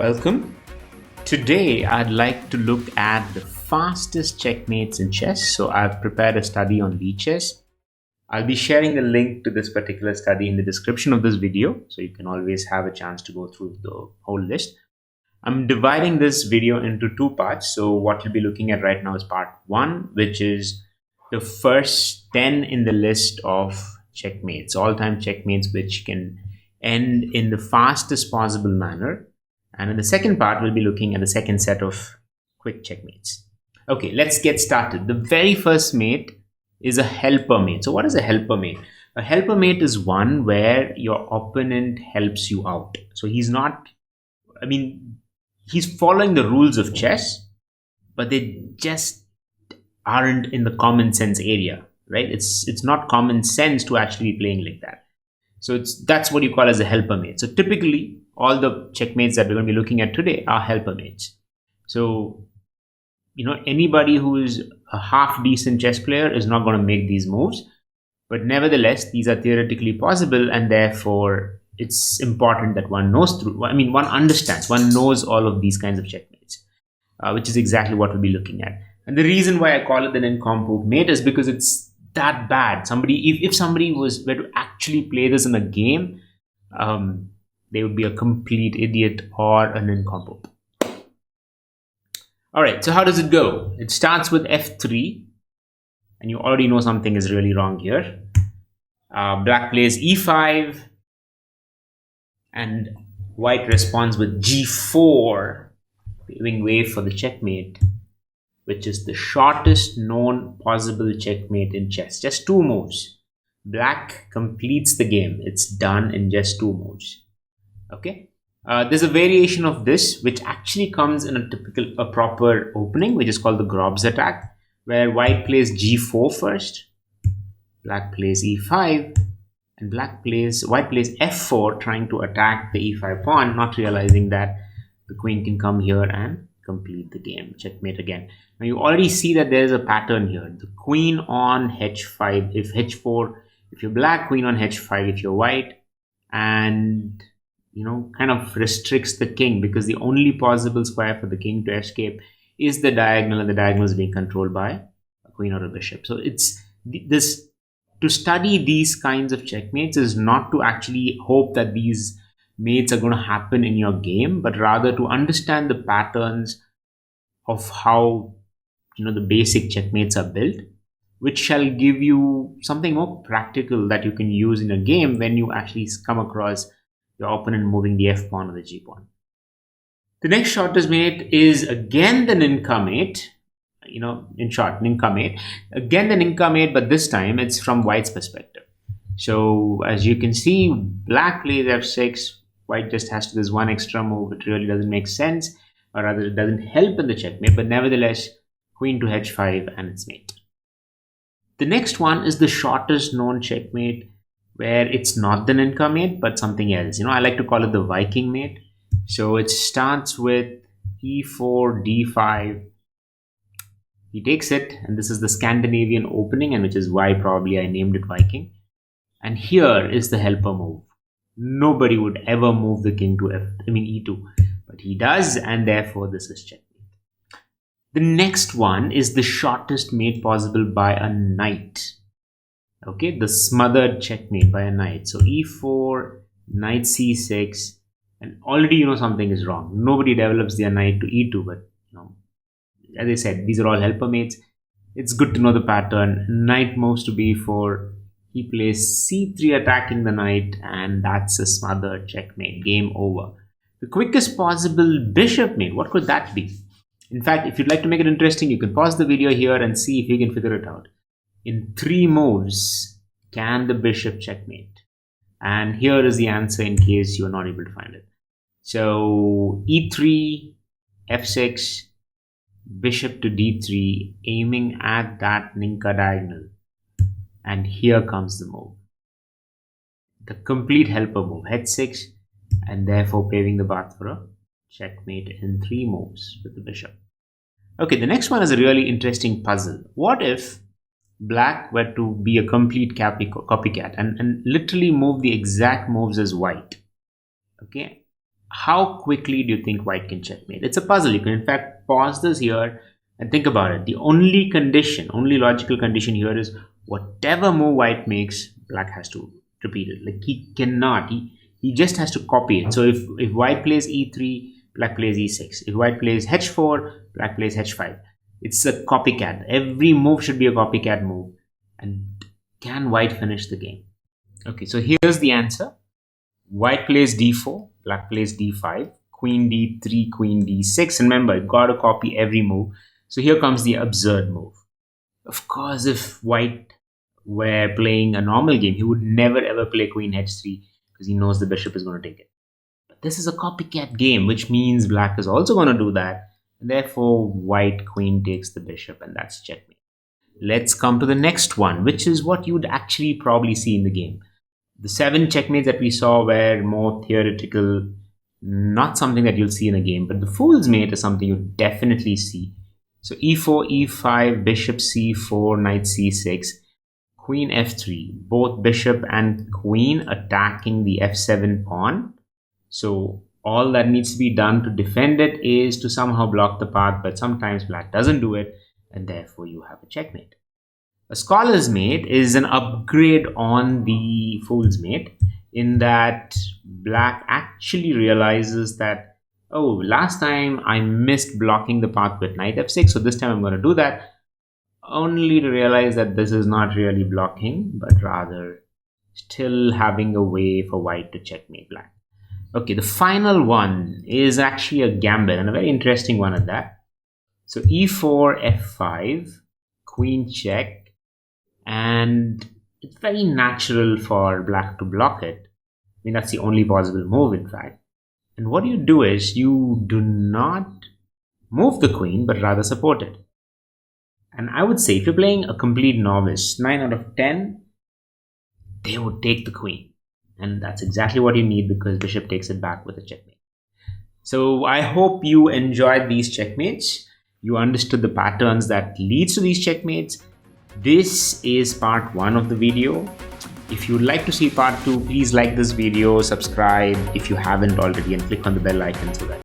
Welcome. Today I'd like to look at the fastest checkmates in chess. So I've prepared a study on chess. I'll be sharing the link to this particular study in the description of this video, so you can always have a chance to go through the whole list. I'm dividing this video into two parts. So what you'll be looking at right now is part 1, which is the first 10 in the list of checkmates, all-time checkmates, which can end in the fastest possible manner. And in the second part, we'll be looking at the second set of quick checkmates. Okay, let's get started. The very first mate is a helper mate. So what is a helper mate? A helper mate is one where your opponent helps you out. So he's following the rules of chess, but they just aren't in the common sense area, right? It's not common sense to actually be playing like that. So that's what you call as a helper mate. So typically, all the checkmates that we're going to be looking at today are helper mates. So, anybody who is a half decent chess player is not going to make these moves. But nevertheless, these are theoretically possible, and therefore it's important that one knows one understands, one knows all of these kinds of checkmates, which is exactly what we'll be looking at. And the reason why I call it the nincompoop mate is because it's that bad. If somebody were to actually play this in a game, they would be a complete idiot or a nincompoop. All right, so how does it go? It starts with f3, and you already know something is really wrong here. Black plays e5, and white responds with g4, paving way for the checkmate, which is the shortest known possible checkmate in chess. Just 2 moves. Black completes the game. It's done in just 2 moves. Okay. There's a variation of this which actually comes in a proper opening, which is called the Grob's attack, where white plays g4 first, black plays e5, and white plays f4, trying to attack the e5 pawn, not realizing that the queen can come here and complete the game. Checkmate again. Now you already see that there's a pattern here. The queen on h5 if h4 if you're black, queen on h5 if you're white, and kind of restricts the king, because the only possible square for the king to escape is the diagonal, and the diagonal is being controlled by a queen or a bishop. So it's this, to study these kinds of checkmates is not to actually hope that these mates are going to happen in your game, but rather to understand the patterns of how the basic checkmates are built, which shall give you something more practical that you can use in a game when you actually come across your opponent moving the f pawn or the g pawn. The next shortest mate is again the ninka mate. In short, ninka mate. Again the ninka mate, but this time it's from white's perspective. So as you can see, black plays f6. White just has to do this one extra move. It really doesn't make sense, or rather it doesn't help in the checkmate, but nevertheless, queen to h5 and it's mate. The next one is the shortest known checkmate, where it's not the ninka mate, but something else. I like to call it the Viking mate. So it starts with e4, d5. He takes it, and this is the Scandinavian opening, and which is why probably I named it Viking. And here is the helper move. Nobody would ever move the king to e2, but he does, and therefore this is checkmate. The next one is the shortest mate possible by a knight. Okay, the smothered checkmate by a knight. So e4, knight c6, and already something is wrong. Nobody develops their knight to e2, but as I said, these are all helper mates. It's good to know the pattern. Knight moves to b4. He plays c3, attacking the knight, and that's a smothered checkmate. Game over. The quickest possible bishop mate, what could that be? In fact, if you'd like to make it interesting, you can pause the video here and see if you can figure it out. In 3 moves, can the bishop checkmate? And here is the answer in case you are not able to find it. So e3, f6, bishop to d3, aiming at that ninka diagonal. And here comes the move. The complete helper move, h6, and therefore paving the path for a checkmate in 3 moves with the bishop. Okay, the next one is a really interesting puzzle. What if black were to be a complete copycat and literally move the exact moves as white? Okay, How quickly do you think white can checkmate? It's a puzzle. You can in fact pause this here and think about it. The only condition, only logical condition here is whatever move white makes, black has to repeat it. Like he cannot, he just has to copy it. So if white plays e3, black plays e6. If white plays h4, black plays h5. It's a copycat. Every move should be a copycat move. And can white finish the game? Okay, so here's the answer. White plays d4, black plays d5, queen d3, queen d6. Remember, you've got to copy every move. So here comes the absurd move. Of course, if white were playing a normal game, he would never ever play queen h3 because he knows the bishop is going to take it. But this is a copycat game, which means black is also going to do that. And therefore, white queen takes the bishop, and that's checkmate. Let's come to the next one, which is what you would actually probably see in the game. The 7 checkmates that we saw were more theoretical, not something that you'll see in a game, but the fool's mate is something you definitely see. So e4, e5, bishop c4, knight c6, queen f3, both bishop and queen attacking the f7 pawn. So all that needs to be done to defend it is to somehow block the path, but sometimes black doesn't do it, and therefore you have a checkmate. A scholar's mate is an upgrade on the fool's mate in that black actually realizes that, oh, last time I missed blocking the path with knight f6, so this time I'm going to do that, only to realize that this is not really blocking, but rather still having a way for white to checkmate black. Okay, the final one is actually a gambit, and a very interesting one at that. So e4, f5, queen check, and it's very natural for black to block it. I mean, that's the only possible move, in fact. And what you do is you do not move the queen, but rather support it. And I would say if you're playing a complete novice, 9 out of 10, they would take the queen. And that's exactly what you need because bishop takes it back with a checkmate. So I hope you enjoyed these checkmates. You understood the patterns that leads to these checkmates. This is part 1 of the video. If you'd like to see part 2, please like this video, subscribe if you haven't already, and click on the bell icon so that